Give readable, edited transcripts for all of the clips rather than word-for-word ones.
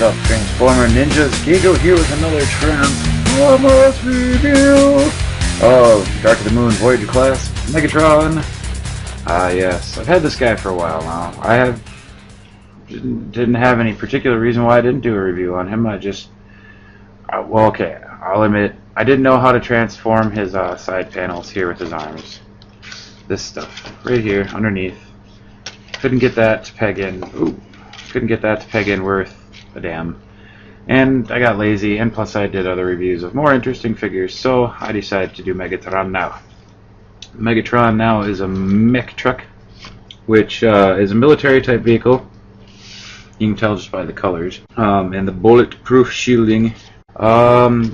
What's up, Transformer Ninjas? Gigo here with another Transformers review of Dark of the Moon Voyager class Megatron. Yes, I've had this guy for a while now. Didn't have any particular reason why I didn't do a review on him. Well, okay, I'll admit I didn't know how to transform his side panels here with his arms. This stuff right here underneath. Couldn't get that to peg in. Couldn't get that to peg in worth a damn. And I got lazy, and plus I did other reviews of more interesting figures, so I decided to do Megatron now. Megatron now is a mech truck, which is a military type vehicle. You can tell just by the colors. And the bulletproof shielding.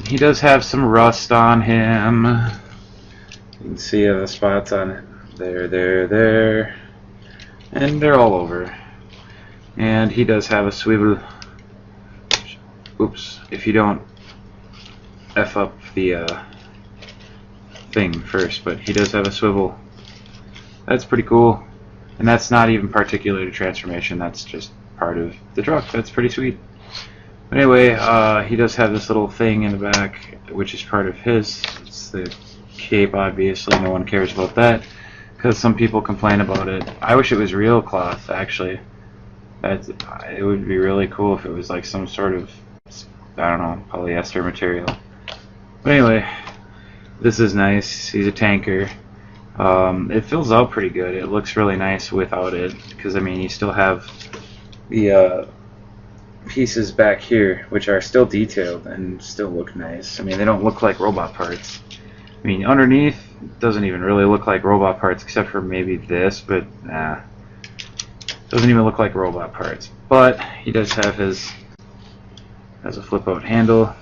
He does have some rust on him. You can see the spots on it. There. And they're all over. And he does have a swivel. Oops, if you don't F up the thing first, but he does have a swivel. That's pretty cool. And that's not even particular transformation, that's just part of the truck. That's pretty sweet. But anyway, he does have this little thing in the back, which is part of his. It's the cape, obviously. No one cares about that, because some people complain about it. I wish it was real cloth, actually. It would be really cool if it was like some sort of, I don't know, polyester material. But anyway, this is nice. He's a tanker. It fills out pretty good. It looks really nice without it, because I mean you still have the pieces back here which are still detailed and still look nice. I mean, they don't look like robot parts. I mean, underneath it doesn't even really look like robot parts except for maybe this, but nah. Doesn't even look like robot parts. But he does have has a flip out handle.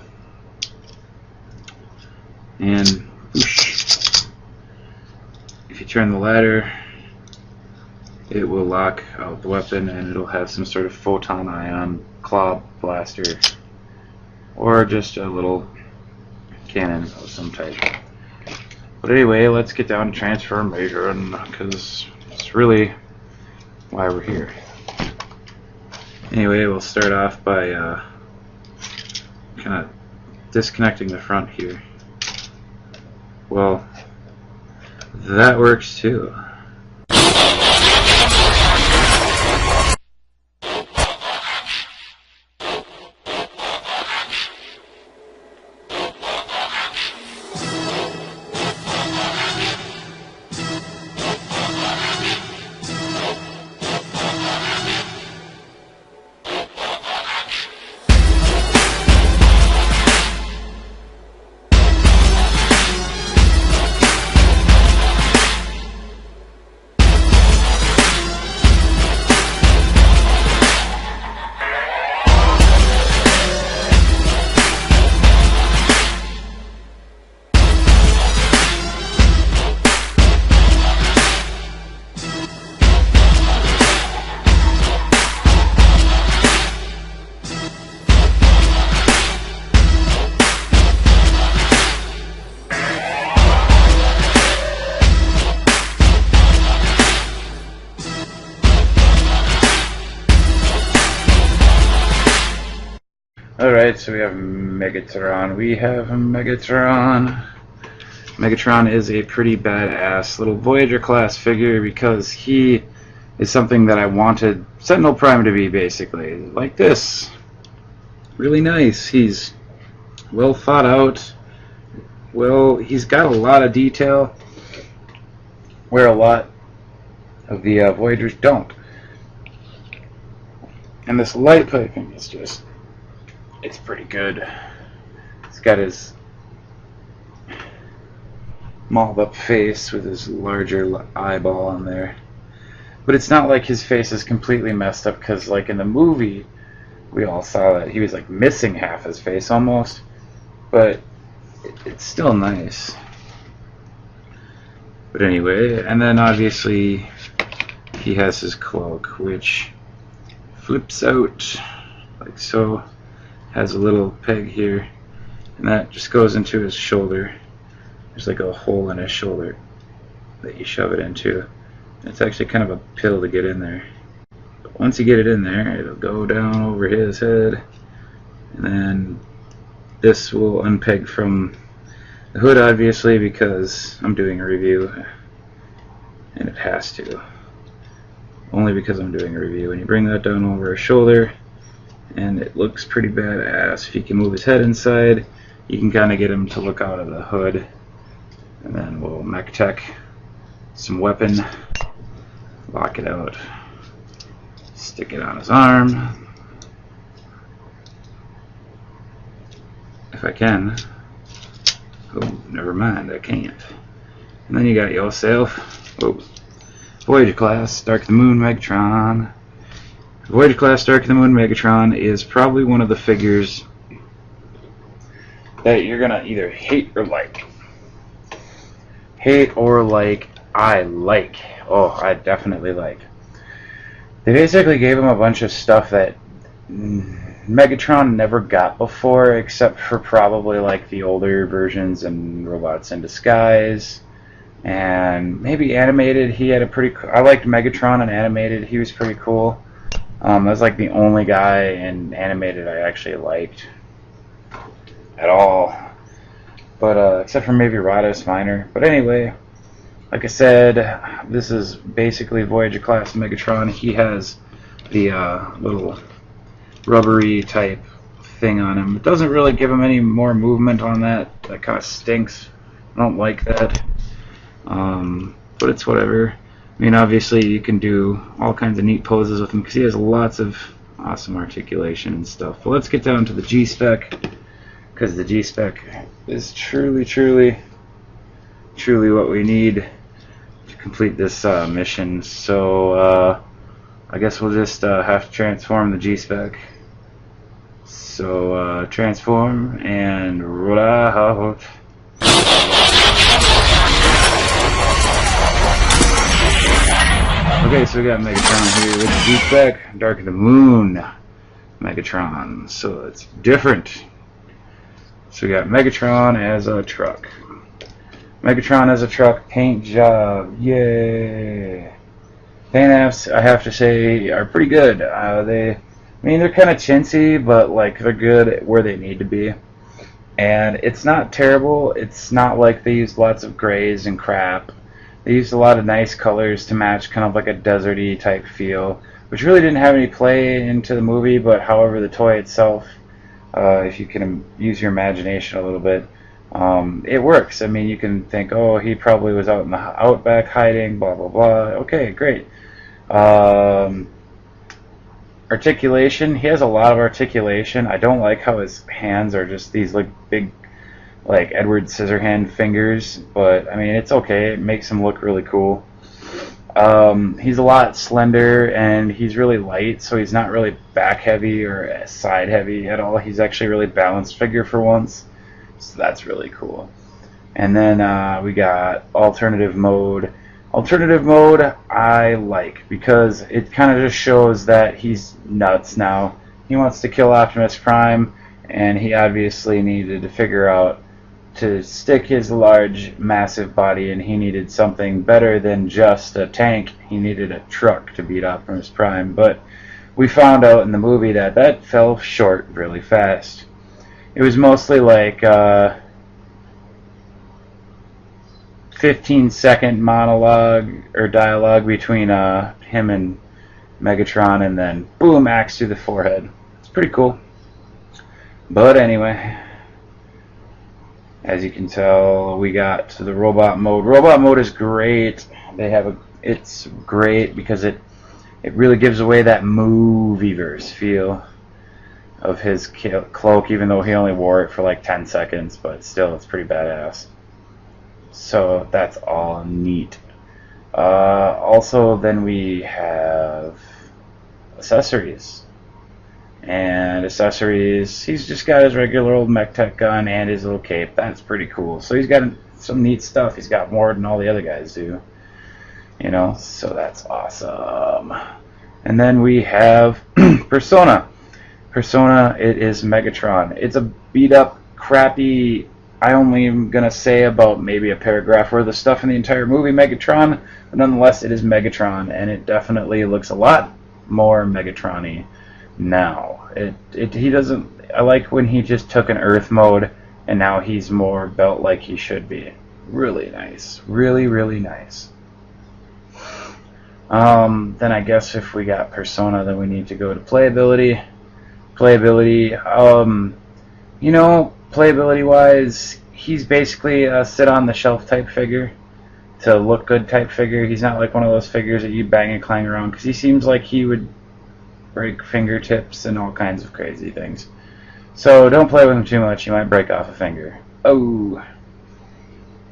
And whoosh, if you turn the ladder, it will lock out the weapon, and it'll have some sort of photon ion claw blaster, or just a little cannon of some type. But anyway, let's get down to transformation, because it's really why we're here. Anyway, we'll start off by kind of disconnecting the front here. Well, that works too. Alright, so we have Megatron. Megatron is a pretty badass little Voyager class figure, because he is something that I wanted Sentinel Prime to be, basically. Like this. Really nice. He's well thought out. Well, he's got a lot of detail where a lot of the Voyagers don't. And this light piping is just, it's pretty good. He's got his mauled up face with his larger eyeball on there. But it's not like his face is completely messed up, because like in the movie we all saw that he was like missing half his face almost. But it's still nice. But anyway, and then obviously he has his cloak, which flips out like so. Has a little peg here, and that just goes into his shoulder. There's like a hole in his shoulder that you shove it into. It's actually kind of a pill to get in there. But once you get it in there, it'll go down over his head And then this will unpeg from the hood, obviously, because I'm doing a review, and it has to. Only because I'm doing a review. And you bring that down over his shoulder, and it looks pretty badass. If you can move his head inside, you can kind of get him to look out of the hood. And then we'll mechtech some weapon, lock it out, stick it on his arm, if I can. Oh, never mind, I can't. And then you got yourself, oh, Voyager class, Dark of the Moon Megatron. Voyager class Dark of the Moon Megatron is probably one of the figures that you're gonna either hate or like. Hate or like, I like. Oh, I definitely like. They basically gave him a bunch of stuff that Megatron never got before, except for probably like the older versions and Robots in Disguise, and maybe animated. He had a pretty. I liked Megatron in animated. He was pretty cool. That was like the only guy in animated I actually liked at all. But except for maybe Rhodos Minor. But anyway, like I said, this is basically Voyager class Megatron. He has the little rubbery type thing on him. It doesn't really give him any more movement on that. That kind of stinks. I don't like that. But it's whatever. I mean, obviously you can do all kinds of neat poses with him because he has lots of awesome articulation and stuff. But let's get down to the G-spec, because the G-spec is truly what we need to complete this mission. So I guess we'll just have to transform the G-spec. So transform and roll out. Okay, so we got Megatron here with the G-spec, Dark of the Moon Megatron. So it's different. So we got Megatron as a truck. Megatron as a truck paint job. Yay! Thanx, I have to say, are pretty good. I mean, they're kind of chintzy, but like they're good where they need to be. And it's not terrible. It's not like they used lots of grays and crap. They used a lot of nice colors to match kind of like a deserty type feel, which really didn't have any play into the movie, but however the toy itself, if you can use your imagination a little bit, it works. I mean, you can think, oh, he probably was out in the outback hiding, blah, blah, blah. Okay, great. Articulation, he has a lot of articulation. I don't like how his hands are just these like big, like Edward Scissorhand fingers, but I mean, it's okay. It makes him look really cool. He's a lot slender and he's really light, so he's not really back heavy or side heavy at all. He's actually a really balanced figure for once, so that's really cool. And then we got alternative mode. Alternative mode I like because it kind of just shows that he's nuts now. He wants to kill Optimus Prime, and he obviously needed to figure out to stick his large, massive body, and he needed something better than just a tank. He needed a truck to beat Optimus Prime, but we found out in the movie that that fell short really fast. It was mostly like 15-second monologue or dialogue between him and Megatron, and then boom, axe through the forehead. It's pretty cool. But anyway, as you can tell, we got to the robot mode. Robot mode is great. It's great because it really gives away that movieverse feel of his cloak, even though he only wore it for like 10 seconds, but still, it's pretty badass. So that's all neat. Also, then we have accessories. And accessories, he's just got his regular old mechtech gun and his little cape. That's pretty cool. So he's got some neat stuff. He's got more than all the other guys do. You know, so that's awesome. And then we have Persona. Persona, it is Megatron. It's a beat up, crappy, I only am going to say about maybe a paragraph worth of stuff in the entire movie Megatron, but nonetheless it is Megatron, and it definitely looks a lot more Megatron-y now. He doesn't, I like when he just took an Earth mode and now he's more built like he should be. Really nice. Really, really nice. Then I guess if we got Persona, then we need to go to Playability. Playability, you know, playability-wise, he's basically a sit-on-the-shelf type figure. To look good type figure. He's not like one of those figures that you bang and clang around, because he seems like he would break fingertips and all kinds of crazy things. So don't play with him too much, you might break off a finger. Oh.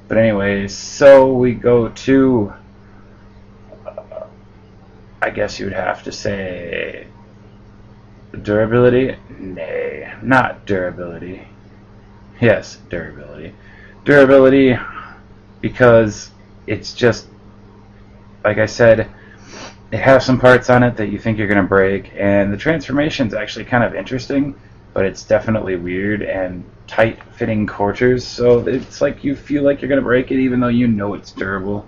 But anyways, so we go to, I guess you would have to say, durability? Nay, not durability. Yes, durability. Durability, because it's just, like I said, it has some parts on it that you think you're going to break, and the transformation's actually kind of interesting, but it's definitely weird and tight-fitting quarters, so it's like you feel like you're going to break it even though you know it's durable.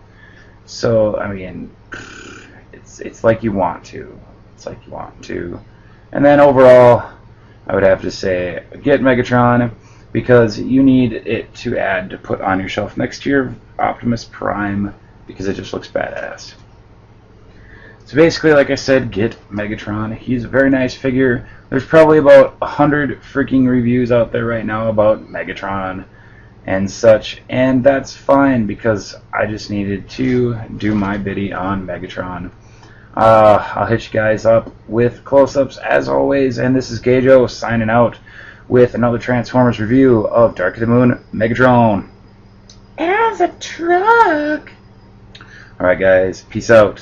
So, I mean, it's like you want to. It's like you want to. And then overall, I would have to say, get Megatron, because you need it to add to put on your shelf next to your Optimus Prime, because it just looks badass. So basically, like I said, get Megatron. He's a very nice figure. There's probably about 100 freaking reviews out there right now about Megatron and such, and that's fine because I just needed to do my biddy on Megatron. I'll hit you guys up with close-ups as always, and this is Gajo signing out with another Transformers review of Dark of the Moon Megatron as a truck. Alright guys, peace out.